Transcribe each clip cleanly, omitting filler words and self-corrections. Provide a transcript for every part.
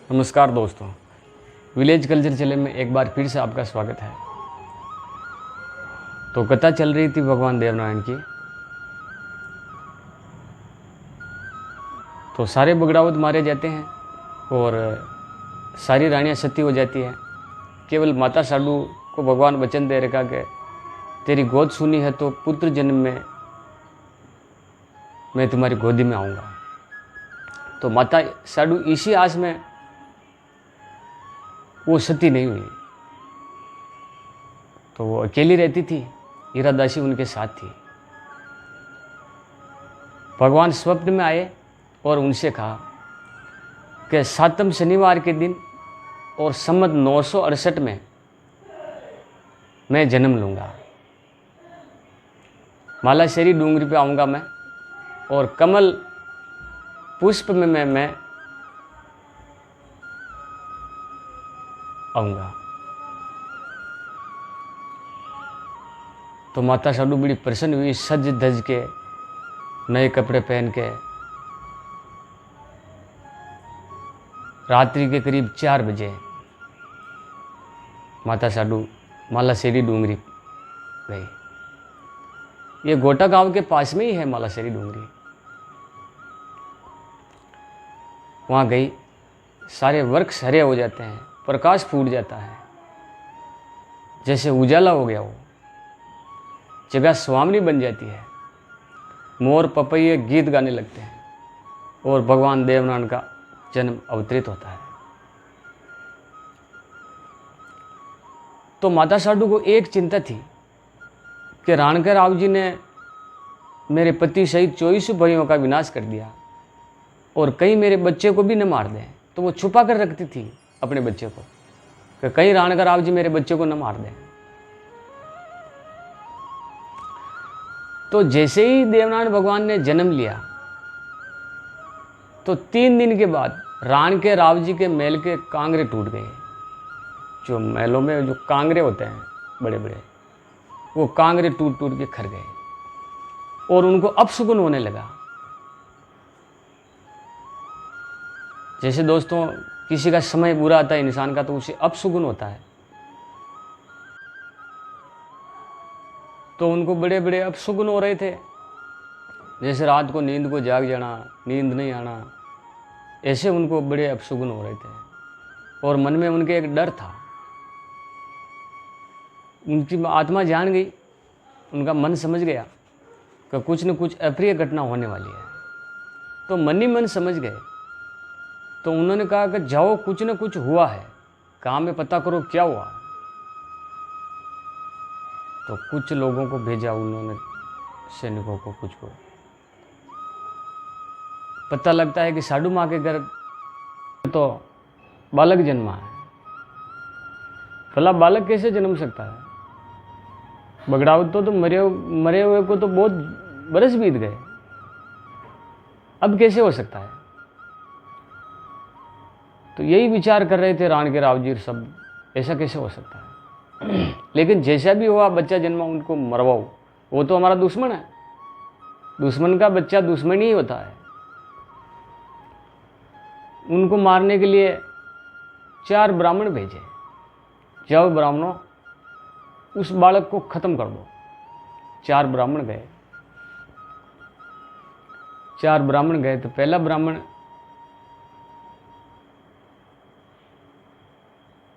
नमस्कार दोस्तों, village culture channel में एक बार फिर से आपका स्वागत है। तो कथा चल रही थी भगवान देवनारायण की। तो सारे बगड़ावत मारे जाते हैं और सारी रानियां सती हो जाती है। केवल माता साडू को भगवान वचन दे रखा कि तेरी गोद सुनी है तो पुत्र जन्म में मैं तुम्हारी गोदी में आऊँगा। तो माता साडू इसी आस में वो सती नहीं हुई, तो वो अकेली रहती थी। हीरा दासी उनके साथ थी। भगवान स्वप्न में आए और उनसे कहा कि 7वें शनिवार के दिन और संवत 968 में मैं जन्म लूँगा। मालाशेरी डूंगरी पे आऊँगा मैं और कमल पुष्प में मैं आऊँगा। तो माता साडू बड़ी प्रसन्न हुई, सज धज के नए कपड़े पहन के रात्रि के करीब 4 बजे माता साडू मालाशेरी डूंगरी गई। ये गोटा गांव के पास में ही है मालाशेरी डूंगरी। वहाँ गई, सारे वृक्ष हरे हो जाते हैं, प्रकाश फूट जाता है, जैसे उजाला हो गया हो। जगह सुहावनी बन जाती है। मोर पपैये गीत गाने लगते हैं और भगवान देवनारायण का जन्म अवतरित होता है। तो माता साडू को एक चिंता थी कि राणकर राव जी ने मेरे पति सहित 24 भाइयों का विनाश कर दिया और कहीं मेरे बच्चे को भी न मार दें। तो वो छुपा कर रखती थी अपने बच्चे को कि कहीं राणकर राव जी मेरे बच्चे को न मार दें। तो जैसे ही देवनारायण भगवान ने जन्म लिया तो 3 दिन के बाद राण के राव जी के महल के कांगरे टूट गए। जो महलों में जो कांगरे होते हैं बड़े बड़े, वो कांगरे टूट टूट के खर गए और उनको अपशुकुन होने लगा। जैसे दोस्तों किसी का समय बुरा आता है इंसान का, तो उसे अपशुकुन होता है। तो उनको बड़े बड़े अपशुकुन हो रहे थे, जैसे रात को नींद को जाग जाना, नींद नहीं आना, ऐसे उनको बड़े अपशुकुन हो रहे थे। और मन में उनके एक डर था। उनकी आत्मा जान गई, उनका मन समझ गया कि कुछ न कुछ अप्रिय घटना होने वाली है। तो मन ही मन समझ गए। तो उन्होंने कहा कि जाओ, कुछ न कुछ हुआ है, काम में पता करो क्या हुआ। तो कुछ लोगों को भेजा उन्होंने, सैनिकों को, कुछ को। पता लगता है कि साडू माँ के घर तो बालक जन्मा है। भला बालक कैसे जन्म सकता है? बगड़ावत तो मरे हुए को तो बहुत बरस बीत गए, अब कैसे हो सकता है? तो यही विचार कर रहे थे राण के राव जी सब, ऐसा कैसे हो सकता है? लेकिन जैसा भी हुआ, बच्चा जन्मा, उनको मरवाओ। वो तो हमारा दुश्मन है। दुश्मन का बच्चा दुश्मन ही होता है। उनको मारने के लिए 4 ब्राह्मण भेजे। जाओ ब्राह्मणों, उस बालक को खत्म कर दो। 4 ब्राह्मण गए। 4 ब्राह्मण गए तो पहला ब्राह्मण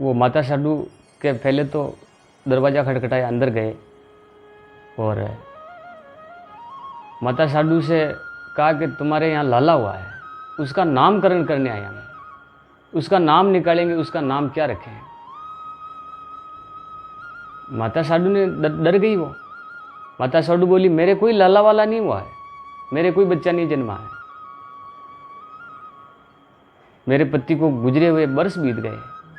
वो माता साडू के पहले तो दरवाज़ा खटखटाया, अंदर गए और माता साडू से कहा कि तुम्हारे यहाँ लाला हुआ है, उसका नामकरण करने आया मैं, उसका नाम निकालेंगे, उसका नाम क्या रखें। माता साडू ने डर गई। वो माता साडू बोली, मेरे कोई लाला वाला नहीं हुआ है, मेरे कोई बच्चा नहीं जन्मा है, मेरे पति को गुजरे हुए वर्ष बीत गए,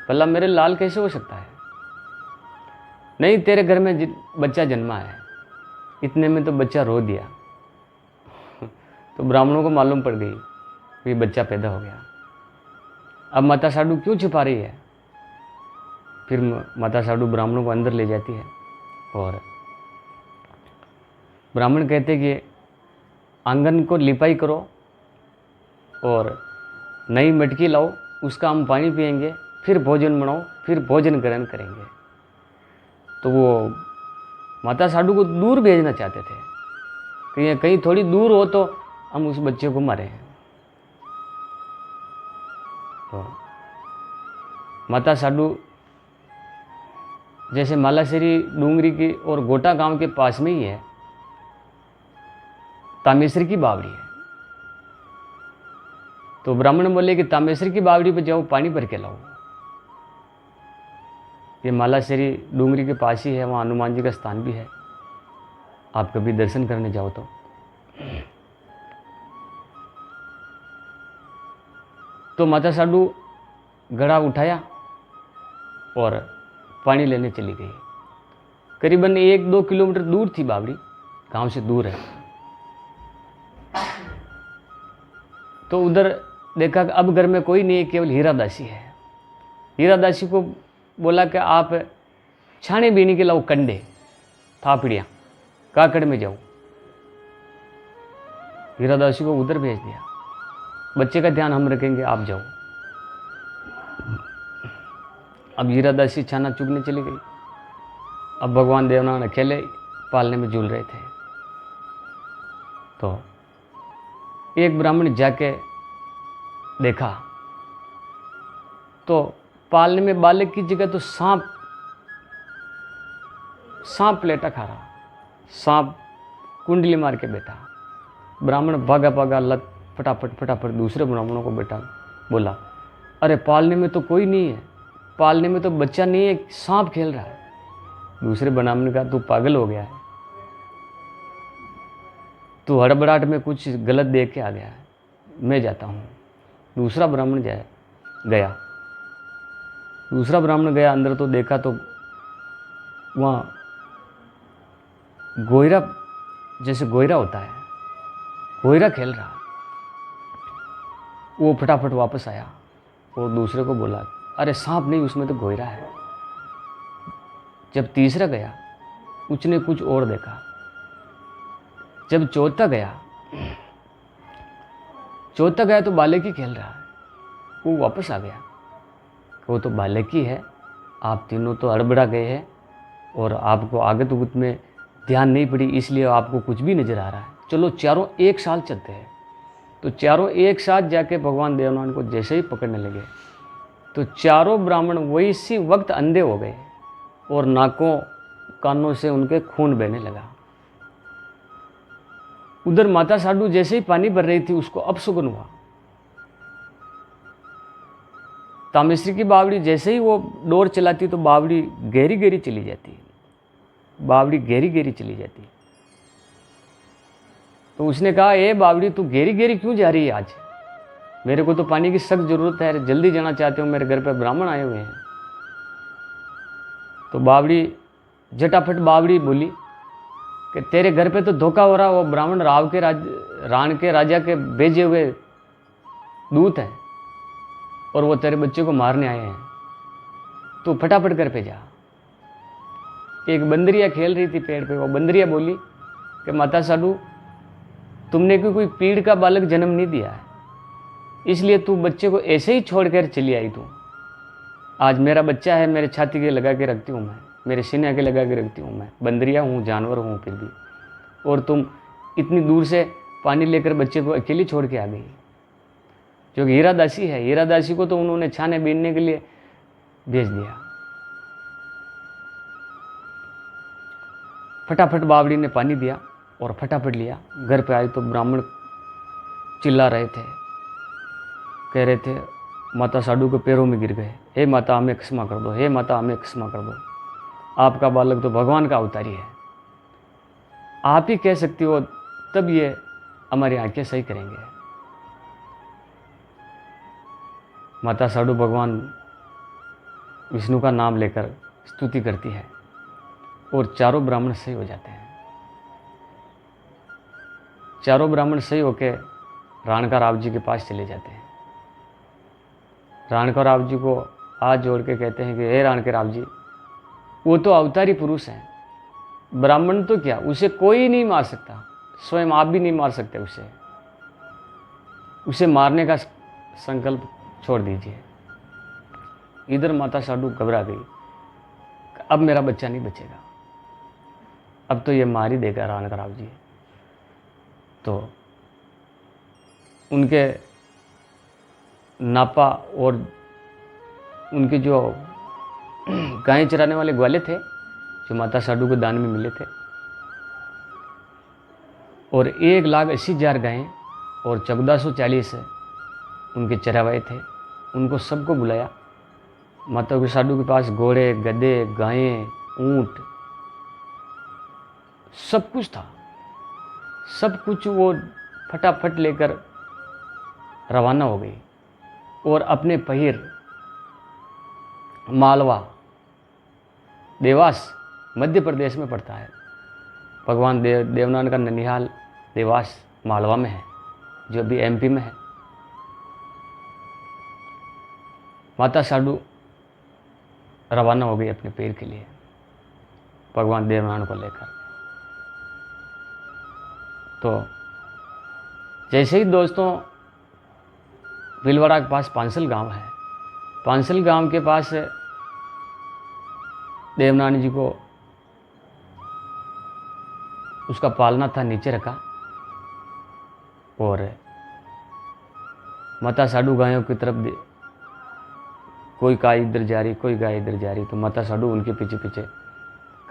भला मेरे लाल कैसे हो सकता है? नहीं, तेरे घर में बच्चा जन्मा है। इतने में तो बच्चा रो दिया। तो ब्राह्मणों को मालूम पड़ गई कि बच्चा पैदा हो गया। अब माता साडू क्यों छिपा रही है? फिर माता साडू ब्राह्मणों को अंदर ले जाती है और ब्राह्मण कहते कि आंगन को लिपाई करो और नई मटकी लाओ उसका हम पानी पिएंगे, फिर भोजन बनाओ, फिर भोजन ग्रहण करेंगे। तो वो माता साधु को दूर भेजना चाहते थे कि कहीं थोड़ी दूर हो तो हम उस बच्चे को मारें। तो माता साधु जैसे मालाश्री डूंगरी की और गोटा गांव के पास में ही है तामेश्वर की बावड़ी है। तो ब्राह्मण बोले कि तामेश्वर की बावड़ी पे जाओ, पानी भर के लाओ। ये मालाश्री डूंगरी के पास ही है, वहाँ हनुमान जी का स्थान भी है, आप कभी दर्शन करने जाओ तो माता साधु घड़ा उठाया और पानी लेने चली गई। करीबन 1-2 किलोमीटर दूर थी बावड़ी, गांव से दूर है। तो उधर देखा कि अब घर में कोई नहीं है, केवल हीरा दासी है। हीरा दासी को बोला कि आप छाने बीनी के लाओ कंडे, थापड़ियाँ, काकड़ में जाओ। हीरा दासी को उधर भेज दिया, बच्चे का ध्यान हम रखेंगे, आप जाओ। अब हीरा दासी छाना चुगने चली गई। अब भगवान देवनारायण अकेले पालने में झूल रहे थे। तो एक ब्राह्मण जाके देखा तो पालने में बालक की जगह तो सांप प्लेटा खा रहा, सांप कुंडली मार के बैठा। ब्राह्मण भागा भागा लत फटाफट दूसरे ब्राह्मणों को बैठा बोला, अरे पालने में तो कोई नहीं है, पालने में तो बच्चा नहीं है, सांप खेल रहा है। दूसरे ब्राह्मण का तू पागल हो गया है, तू हड़बड़ाहट में कुछ गलत देख के आ गया है, मैं जाता हूँ। दूसरा ब्राह्मण गया। दूसरा ब्राह्मण गया अंदर, तो देखा तो वहाँ गोयरा, जैसे गोयरा होता है, गोयरा खेल रहा। वो फटाफट वापस आया और दूसरे को बोला, अरे सांप नहीं, उसमें तो गोयरा है। जब तीसरा गया उसने कुछ और देखा। जब चौथा गया तो बालक ही खेल रहा है। वो वापस आ गया, वो तो बालक ही है, आप तीनों तो हड़बड़ा गए हैं और आपको आगत उगत में ध्यान नहीं पड़ी, इसलिए आपको कुछ भी नजर आ रहा है। चलो चारों एक साथ चलते हैं। तो चारों एक साथ जाके भगवान देवनारायण को जैसे ही पकड़ने लगे तो चारों ब्राह्मण वही इसी वक्त अंधे हो गए और नाकों कानों से उनके खून बहने लगा। उधर माता साधु जैसे ही पानी भर रही थी, उसको अपशुगन हुआ। तामेश्वरी की बावड़ी जैसे ही वो डोर चलाती तो बावड़ी गहरी गहरी चली जाती, बावड़ी गहरी गहरी चली जाती। तो उसने कहा, ए बावड़ी तू गहरी गहरी क्यों जा रही है आज? मेरे को तो पानी की सख्त जरूरत है, जल्दी जाना चाहते हो, मेरे घर पर ब्राह्मण आए हुए हैं। तो बावड़ी झटाफट बावड़ी बोली कि तेरे घर पे तो धोखा हो रहा, वो ब्राह्मण राण के राजा के भेजे हुए दूत हैं और वो तेरे बच्चे को मारने आए हैं, तू फटाफट घर पे जा। एक बंदरिया खेल रही थी पेड़ पे, वो बंदरिया बोली कि माता साधु तुमने कोई पीड़ का बालक जन्म नहीं दिया है, इसलिए तू बच्चे को ऐसे ही छोड़कर चली आई। तू आज मेरा बच्चा है, मेरे छाती के लगा के रखती हूँ मैं, मेरे सीने के लगा के रखती हूँ मैं, बंदरिया हूँ, जानवर हूँ फिर भी, और तुम इतनी दूर से पानी लेकर बच्चे को अकेली छोड़ के आ गई। जो कि हीरा दासी है, हीरा दासी को तो उन्होंने छाने बीनने के लिए भेज दिया। फटाफट बावड़ी ने पानी दिया और फटाफट लिया। घर पे आए तो ब्राह्मण चिल्ला रहे थे, कह रहे थे माता साधु के पैरों में गिर गए, हे माता हमें क्षमा कर दो, हे माता हमें क्षमा कर दो, आपका बालक तो भगवान का अवतारी है, आप ही कह सकती हो तब ये हमारी आंखें सही करेंगे। माता साधु भगवान विष्णु का नाम लेकर स्तुति करती है और चारों ब्राह्मण सही हो जाते हैं। चारों ब्राह्मण सही होकर राणका राव जी के पास चले जाते हैं। राणका राव जी को हाथ जोड़ के कहते हैं कि हे राणके राव जी, वो तो अवतारी पुरुष हैं, ब्राह्मण तो क्या, उसे कोई नहीं मार सकता, स्वयं आप भी नहीं मार सकते उसे मारने का संकल्प छोड़ दीजिए। इधर माता साडू घबरा गई, अब मेरा बच्चा नहीं बचेगा, अब तो ये मार ही देगा राणा राव जी। तो उनके नापा और उनके जो गायें चराने वाले ग्वाले थे जो माता साडू को दान में मिले थे, और 1,80,000 गायें और 1440 उनके चरावाए थे, उनको सबको बुलाया। माता साडू के पास घोड़े, गधे, गायें, ऊंट सब कुछ था। सब कुछ वो फटाफट लेकर रवाना हो गई और अपने पहिर मालवा, देवास मध्य प्रदेश में पड़ता है। भगवान देवनान का ननिहाल देवास मालवा में है, जो अभी एमपी में है। माता साडू रवाना हो गई अपने पैर के लिए भगवान देवनान को लेकर। तो जैसे ही दोस्तों भीलवाड़ा के पास पांसल गांव है, पांसल गांव के पास देवनानी जी को उसका पालना था नीचे रखा, और माता साडू गायों की तरफ कोई गाय इधर जा रही, कोई गाय इधर जा रही, तो माता साडू उनके पीछे पीछे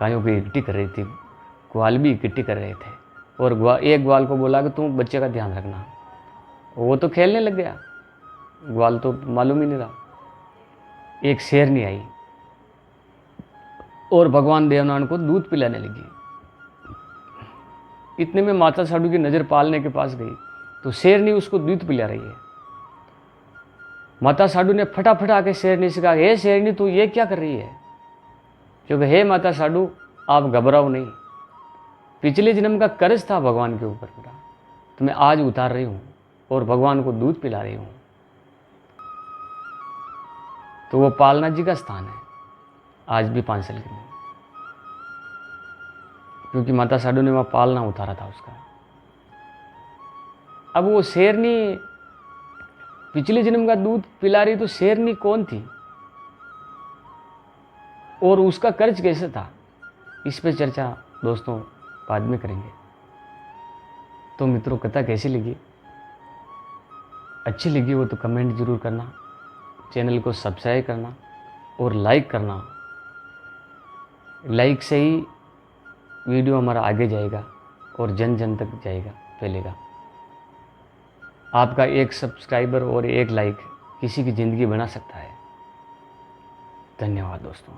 गायों की इकट्ठी कर रही थी। ग्वाल भी इकट्ठी कर रहे थे, और एक ग्वाल को बोला कि तुम बच्चे का ध्यान रखना। वो तो खेलने लग गया, ग्वाल तो मालूम ही नहीं रहा। एक शेरनी आई और भगवान देवनान को दूध पिलाने लगी। इतने में माता साडू की नज़र पालने के पास गई तो शेरनी उसको दूध पिला रही है। माता साडू ने फटाफट आके शेरनी से कहा, हे शेरनी तू ये क्या कर रही है? क्योंकि हे माता साडू आप घबराओ नहीं, पिछले जन्म का कर्ज था भगवान के ऊपर मेरा, तो मैं आज उतार रही हूँ और भगवान को दूध पिला रही हूँ। तो वो पालना जी का स्थान है आज भी पांसल में, क्योंकि माता साडू ने वहाँ पालना उतारा था उसका। अब वो शेरनी पिछले जन्म का दूध पिला रही, तो शेरनी कौन थी और उसका कर्ज कैसे था, इस पे चर्चा दोस्तों बाद में करेंगे। तो मित्रों कथा कैसी लगी? अच्छी लगी हो तो कमेंट जरूर करना, चैनल को सब्सक्राइब करना और लाइक करना। लाइक से ही वीडियो हमारा आगे जाएगा और जन जन तक जाएगा, फैलेगा। आपका एक सब्सक्राइबर और एक लाइक किसी की ज़िंदगी बना सकता है। धन्यवाद दोस्तों।